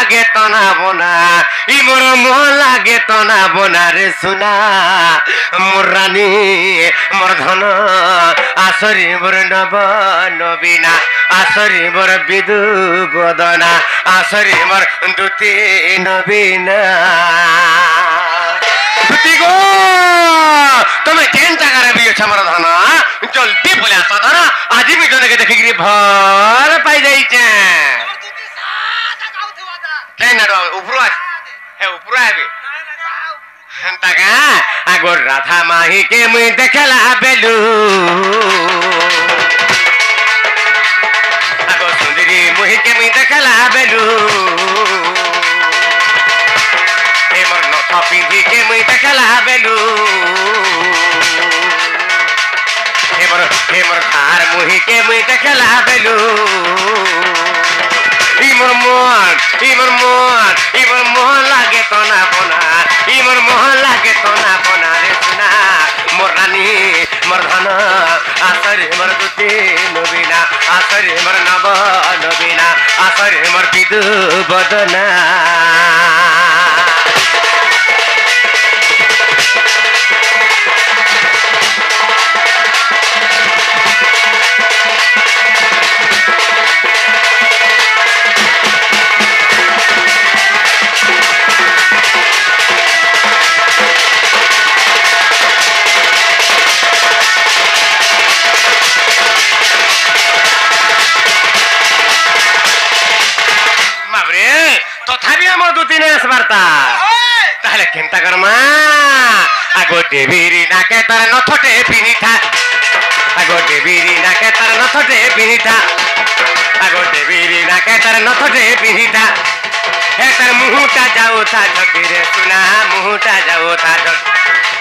লাগে তনা বোনা ই মোর মোহ লাগে তনা বোনা রে সোনা মোর রানী মোর ধন আসরি মোর নব নবীনা আসরি মোর বিদু বদনা আসরি মোর দুতি নবীনা দুতি গো তুমি কেন জায়গায় বিয়েছ আমার ধন জলদি বলে আস ধন আজ বি জনকে দেখিকি ভর পাই যাইছে উপর হে উপর আবে হেন্তাকা আগর রাধা মাহিকে মুই দেখলা বেলু আগর সুন্দরী মুহিকে মুই দেখলা বেলু এমর নথ পিন্ধিকে মুই দেখলা বেলু এমর ধার মুহিকে মুই দেখলা বেলু ইমর মোহ লাগে তনা বনা ইমর মোহ লাগে তনা বনা রে সোনা মোর রানী মোর ধন আসরে মোর দুতি নবীনা আসরে মোর নব নবীনা আসরে মোর বিদু বদনা তথাপি আমার দুতি নেই আসবারতা তাহলে কেনতা করমা আগো দেবীর নাকে তার নথটে পিনিঠা আগো দেবীর নাকে তার নথটে পিনিঠা আগো দেবীর নাকে তার নথটে পিনিঠা হে তার মুহুটা যাও তা ঝকিরে সোনা মুহুটা যাও তা ঝকি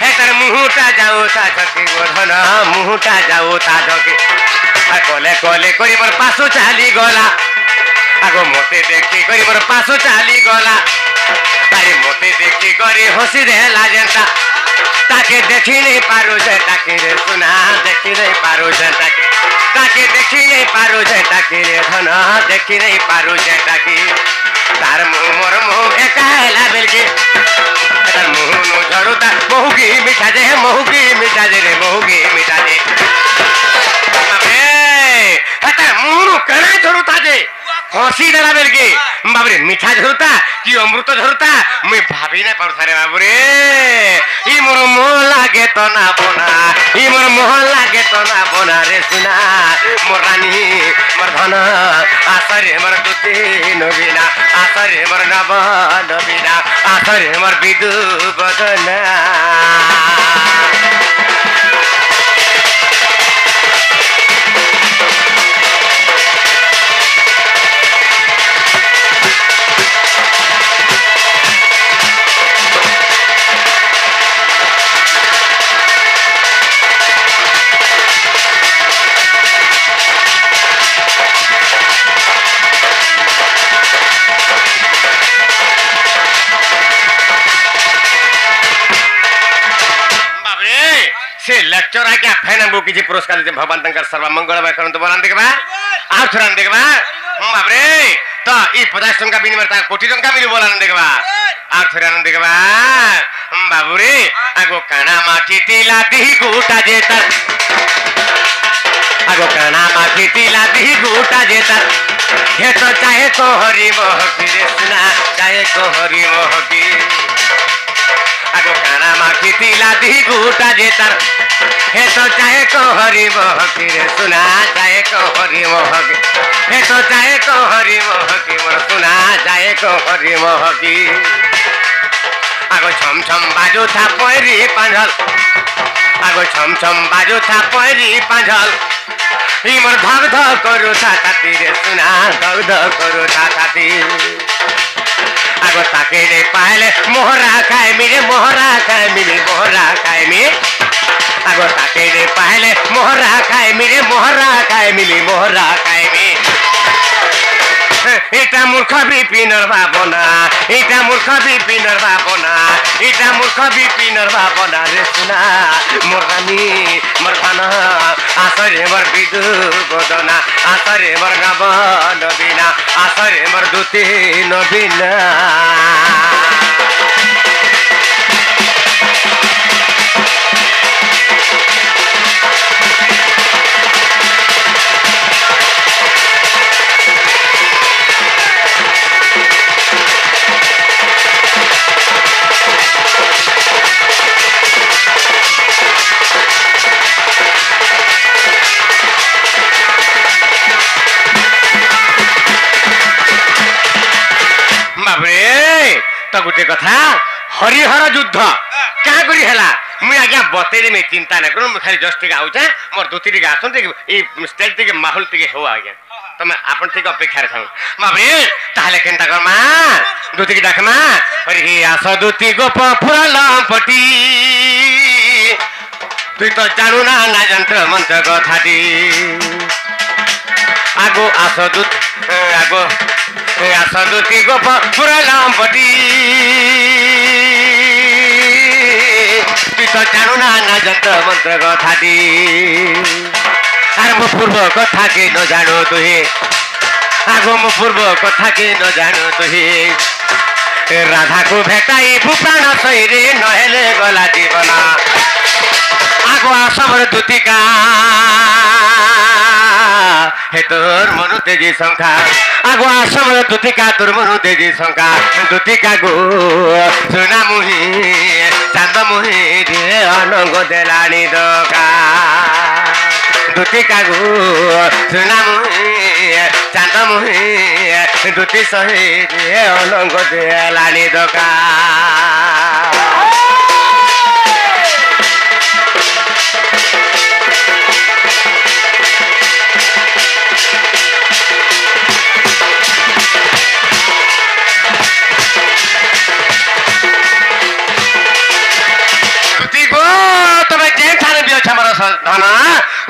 হে তার মুহুটা যাও তা ঝকি গোধন মুহুটা যাও তা ঝকি আর কলে কলে করি মোর পাশু চালি গলা আগো মতে দেখি করি মোর পাশু চালি গলা আরে মতে দেখি করি হসি দেলা যেটা তাকে দেখি নেই পারো যেটাকে রে সোনা দেখি নেই পারো যেটাকে তাকে দেখি নেই পারো যেটাকে রে ধন দেখি নেই পারো যেটাকে তার মুহ মোর মুহ একা হেলা বেলকে তার মুহ নু ঝরুতা মহুকি মিঠা যে রে মহুকি মিঠা যে তার মুহ নু কেনা ঝরুতা যে হসি দেলা বেলকে বাবরে মিঠা ঝরুতা কি অমৃত ঝরুতা মুই ভাবি না পারুথা রে বাবরে ই মোর মোহ লাগে তনা বনা ই মোর মোহ লাগে তনা বনা রে সোনা মোর রানী মোর ধন আসরে মোর দুতি নবীনা আসরে মোর নব নবীনা আসরে মোর বিদু বদনা से लेक्चर आके फैन बो किसी पुरस्कार दे भगवान तंकर सर्व मंगल बाय करन तो बोलान देखबा आ थरान देखबा बाबरे तो ई 50 टंका बिनिमय ता कोटी टंका मिली बोलान देखबा आ थरान देखबा बाबुरे आगो काना माटी तिला दी गुटा जेता आगो काना माटी तिला दी गुटा जेता हे तो चाहे को हरि मोहकी रे सुना चाहे को हरि मोहकी আগো কানা মাখি তিলা দি গুটা যেতার হে তো চাহে কো হরি মোহকি রে সোনা চাহে কো হরি মোহকি হে তো চাহে কো হরি মোহকি মোর সোনা চাহে কো হরি মোহকি আগো ছম ছম বাজু থা পয়রি পাঁঝল আগো ছম ছম বাজু থা পয়রি পাঁঝল ই মোর ধক ধক করু থা ছাতি রে সোনা ধক ধক করু থা ছাতি আগো তাকে রে পাইলে মোহরা খায় মিরে মোহরা খায় মিরে মোহরা খায় মি আগো তাকে রে পাইলে মোহরা খায় মিরে মোহরা খায় মিলি মোহরা খায় মি এটা মূর্খ বিপিনের ভাবনা এটা মূর্খ বিপিনের ভাবনা এটা মূর্খ বিপিনের ভাবনা রে সোনা মোর রানী মোর ভান আসরে মোর বিদু বদনা আসরে মোর গাব নবীনা আসরে মোর দুতি নবীনা तो गोटे कथा हरिहर युद्ध क्या करी है मुझे आज्ञा बतेदेमी चिंता ना करूँ खाली जस्ट टे आऊचे मोर दुती टे आसन स्टेज टे माहौल टे हो आज्ञा तुम आपन टे अपेक्षा था बाबे ताहले केनता करमा दुती की डाकमा हरि आस दुती गोप फुरल पटी तुई तो जानू ना जंत्र मंत्र कथाटी आगो आस दूत आगो आस दुती गोप फुरल पटी तुई तो जानू ना जंत्र मंत्र कथाटी अरे मो पूर्व कथा के न जानो तुहे आगो मो पूर्व कथा के न जानो तुहे राधा को भेटाई भूप्राण सहीरे नहेले गला जीवन आगो आसमर दूतिका हे तोर मनु तेजी शंका आगो आसमर दूतिका तोर मनु तेजी शंका दूतिका गो सुना मुही चांद मुही रे अनंग देलानी दका दूतिका गो सुना मुही चांद मुही दूती सही रे अनंग देलानी दका धना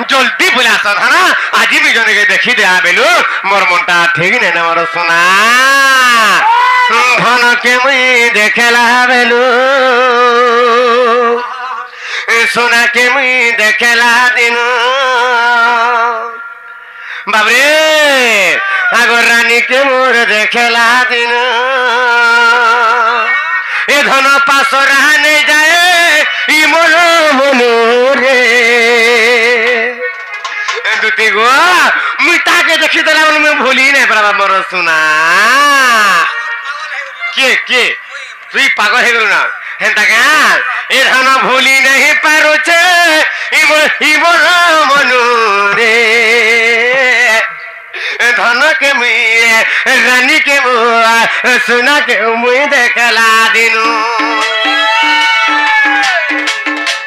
जल्दी बुला धना आज भी जन के देखी दे बेलू मोर मनटा ठीक नहीं ना मोर सोना धन के मुई देखेला बेलू सोना के मुई देखेला दिन बाबरे आगो रानी के मोर देखेला दिन ए धन पास रहने जाए मोर मनो रे दूती गो मुई ताके देखी देला मैं भूली नहीं पारा मोर सुना के तुई पागल हे गलु ना हेंता का ए धन भूली नहीं पारो छे ई मोर मनो रे धन के मुई रानी के मुआ सुना के मुई देखला दिनु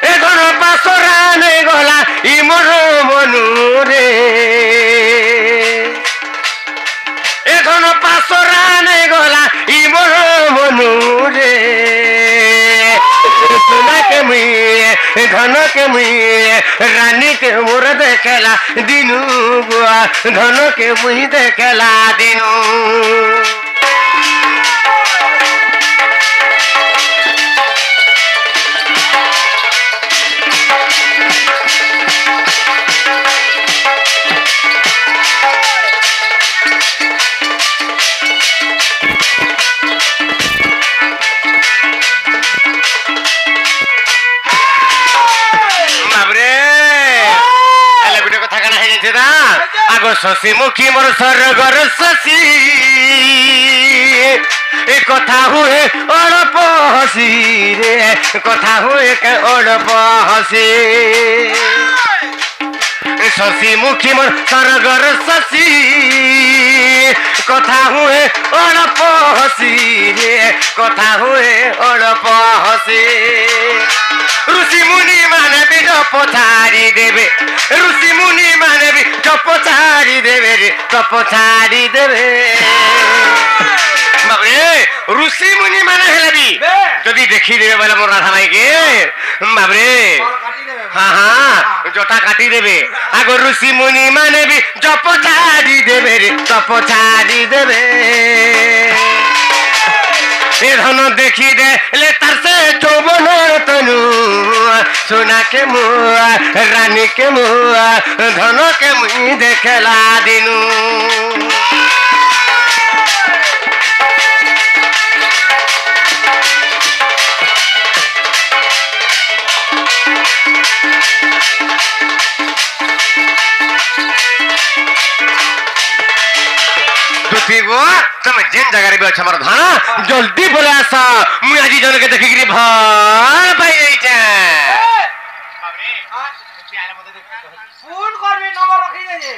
ए धन पासरा नहीं गला ई मोर मनु रे ए धन पासरा नहीं गला ई मोर मनु रे सुना के मुई धन के मुई रानी के मोर देखला दिनु गुआ धन के मुई देखला दिनु आगो शशि मुखी मोर सरगर शशि ए कथा हुए अड़प हसी रे कथा हुए अड़प हसी शशि मुखी मोर सरगर शशि कथा हुए अड़प हसी रे कथा हुए अड़प हसी ऋषि मुनि माने भी पछाड़ी देवे ऋषि मुनि माने भी पछाड़ी देवे रे पछाड़ी देवे बाबरे ऋषि मुनि माने हेले भी जदि देखि देबे बोले मोर राधा भाई के बाबरे हाँ हाँ जटा काटी देबे आगो ऋषि मुनि माने भी जप छाड़ी देबे रे जप छाड़ी देबे ए धन देखी दे ले तार से चौबन तनु सोना के मुआ रानी के मुआ धन के मुई देखला दिनु तुम जेन जगह रे अच्छा मार धाना जल्दी बोले आसा मुई आज जन के देखि गिरी भल पाई जाइछे फोन करबे नंबर रखी दे जे